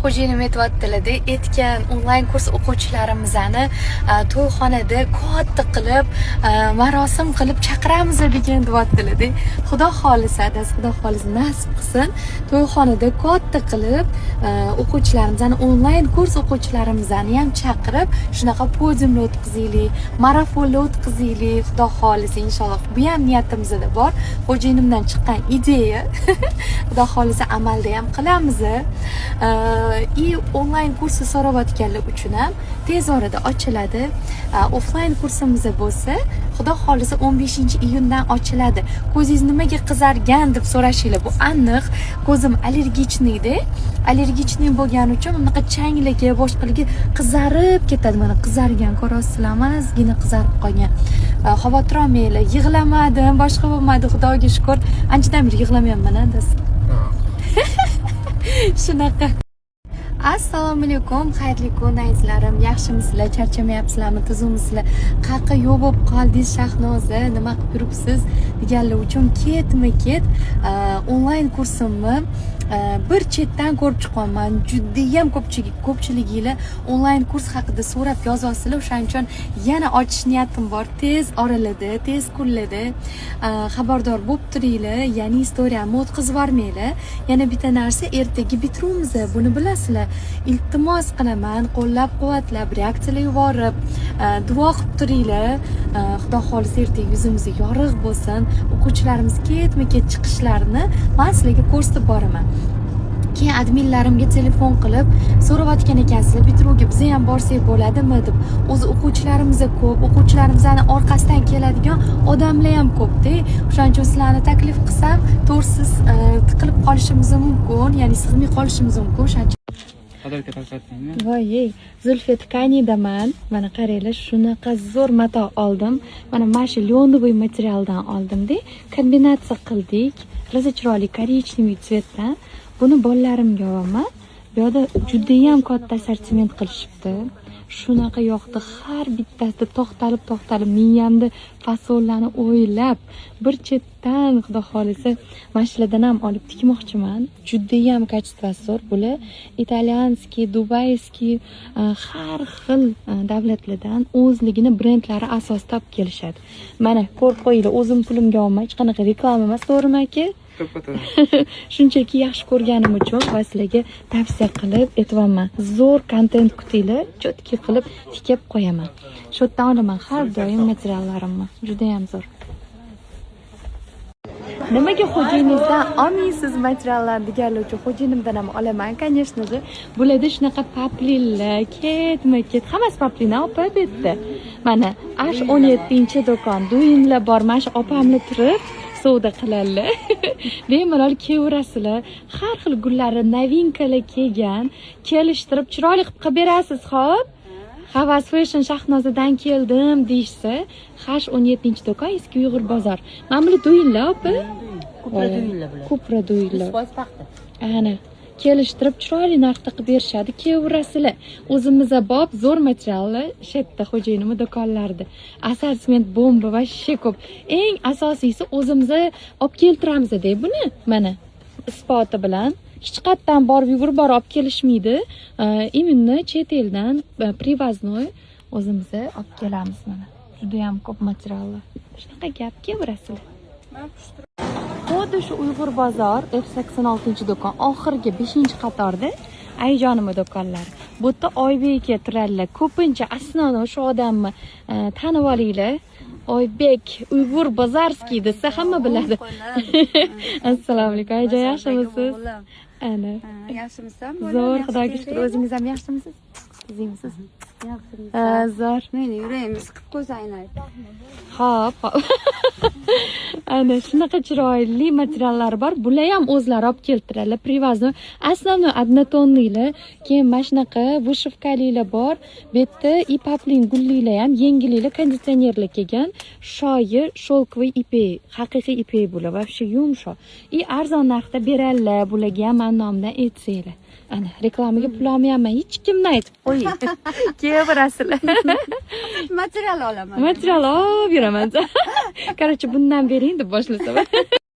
xo'jayinim aytayotdilarda etgan onlayn kurs o'quvchilarimizni to'yxonada katta qilib marosim qilib chaqiramiz degan deyaptilarda. Xudo xolisa, xudo xolisa nasib qilsin, to'yxonada katta qilib o'quvchilarimizni onlayn kurs o'quvchilarimizni ham chaqirib shunaqa podiumni o'tkazaylik, marafonlar o'tkazaylik. Xudo xolisa inshaalloh bu ham niyatimizda bor. Xo'jayinimdan chiqqan ideya. Xudo xolisa amalda ham qilamiz. Onlayn kursni so'rayotganlar uchun ham tez orada ochiladi. Offline kursimiz bo'lsa, xudo xolisa 15-iyundan ochiladi. Ko'zingiz nimaga qizargan deb so'rashinglar, bu aniq. Ko'zim allergichnikda. Allergichnik bo'lgani uchun unaqa changligi, boshqaligi qizarib ketadi. Mana qizargan ko'rasizlar, mazgina qizarib qolgan. Xavotir olmanglar, yig'lamadim, boshqa bo'lmadi, xudoga shukr. Anchadan beri yig'lamayapman, shunaqa. Assalomu alaykum, xayrli kun azizlarim. Yaxshimisizlar? Charchamayapsizlarmi? Tuzukmisizlar? Qaqa yo'q bo'lib qoldingiz Shahnoza, nima qilib yuribsiz deganlar uchun ketma-ket onlayn kursimni bir chetdan ko'rib chiqaman. Juddiyam ko'pchiliginglar onlayn kurs haqida so'rab yozyapsizlar. O'shaning uchun yana ochish niyatim bor. Tez oralada, tez kunlarda xabardor bo'lib turinglar. Ya'ni istoriyamni o'tkazib yubormanglar. Yana bitta narsa, ertaga bitiruvimiz. Buni bilasizlar. Iltimos qilaman, qo'llab-quvvatlab, reaksiyalar yuborib, duo qilib turinglar. Xudo xolisa ertaga yuzimiz yorug' bo'lsin. O'quvchilarimiz ketma-ket chiqishlarini men sizlarga ko'rsatib boraman. Keyin adminlarimga telefon qilib so'rayotgan ekansizlar, bitiruvga biz ham borsak bo'ladimi deb. O'zi o'quvchilarimiz ko'p, o'quvchilarimizning orqasidan keladigan odamlar ham ko'p-da. O'shaning uchun sizlarni taklif qilsam, to'g'risiz tiqilib qolishimiz mumkin, ya'ni sig'may qolishimiz mumkin. O'shaning voy, Zulfiya tkanidaman. Mana qaranglar, shunaqa zo'r mato oldim. Mana shu lyondovoy materialdan oldim-da. Kombinatsiya qildik. Rosa chiroyli korичневый tsvetdan. Buni bolalarimga olaman. Bu yerda juda ham katta assortiment qilishibdi. Shunaqa yoqdi, har bittasida to'xtalib miyamda fasollarni o'ylab bir chetdan xudo xolisa mashinadan ham olib tikmoqchiman. Juda ham kачествоsi zo'r. Bular italyanskiy, dubayskiy har xil davlatlardan o'zligini brendlari asosida olib kelishadi. Mana ko'rib qo'yinglar, o'zim pulimga olmay, hech qanaqa reklama emas, to'g'rimi aka? Shunchaki yaxshi ko'rganim uchun va sizlarga tavsiya qilib aytibman. Zo'r kontent kutinglar, chotki qilib tikib qo'yaman. Shu yerdan olaman har doim materiallarimni. Juda ham zo'r. Nimaga xo'jayiningizdan olmaysiz materiallarni deganlar uchun xo'jayinimdan ham olaman, конечно же. Bularda shunaqa paplinlar, ketma-ket, hammasi paplin, opa bu yerda. Mana ash 17-do'kon, do'yinlar bor, mana shu opamlar turib savdo qiladilar. Bemalol keverasizlar. Har xil gullarni novinkalar kelgan, kelishtirib chiroyli qilib berasiz, xo'p? Havas Fashion Shahnozadan keldim deyishsa, Hash 17-do'kon, eski Uyg'ur bozor. Mana bu do'yinlar, opa? Kupra do'yinlar. Ana, kelishtirib chiroyli narxda qilib berishadi, keverasizlar. O'zimizga bop zo'r materiallar shetda xo'jayinimning do'konlarida. Assortiment bomba va shishga ko'p. Eng asosiysi o'zimizga olib keltiramiz-da buni. Mana isboti bilan hech qayerdan borib yugurib olib kelishmaydi. Именно chet eldan привозной o'zimizga olib kelamiz mana. Juda ham ko'p materiallar. Shunaqa gap, keverasizlar. Xuddi shu Uyg'ur bozor F86-do'kon oxirgi 5-qatorda Ayjonimning do'konlari. Bu yerda Oybek aka turadilar. Ko'pincha asnoda o'sha odamni tanib olinglar. Oybek Uyg'ur Bozorskiy desa hamma biladi. Assalomu alaykum. Ayjon, yaxshimisiz? Ana. Yaxshimisan? Zo'r, xudoga shukr. O'zingiz ham yaxshimisiz? Sizingmisiz? Zo'r. Meni yuragimni siqib qo'ysanglar. Xo'p. Ana shunaqa chiroyli materiallar bor. Bular ham o'zlari olib keltiradilar. Привозной, основной однотонныйlar, keyin mana shunaqa вышивкалиlar bor. Bu yerda ipaplin gullilar ham, yengilliklar, konditsionerlar kelgan. Shoyi sholkovый ipek, haqiqiy ipek bular, вообще yumshoq. Arzon narxda beradilar. Bularga ham men nomdan aytsanglar. Ana reklamaga pul olmayapman, hech kimni aytib qo'ying. Keverasizlar. Material olaman. Material olib yuraman. Короче, bundan bering deb boshlasam.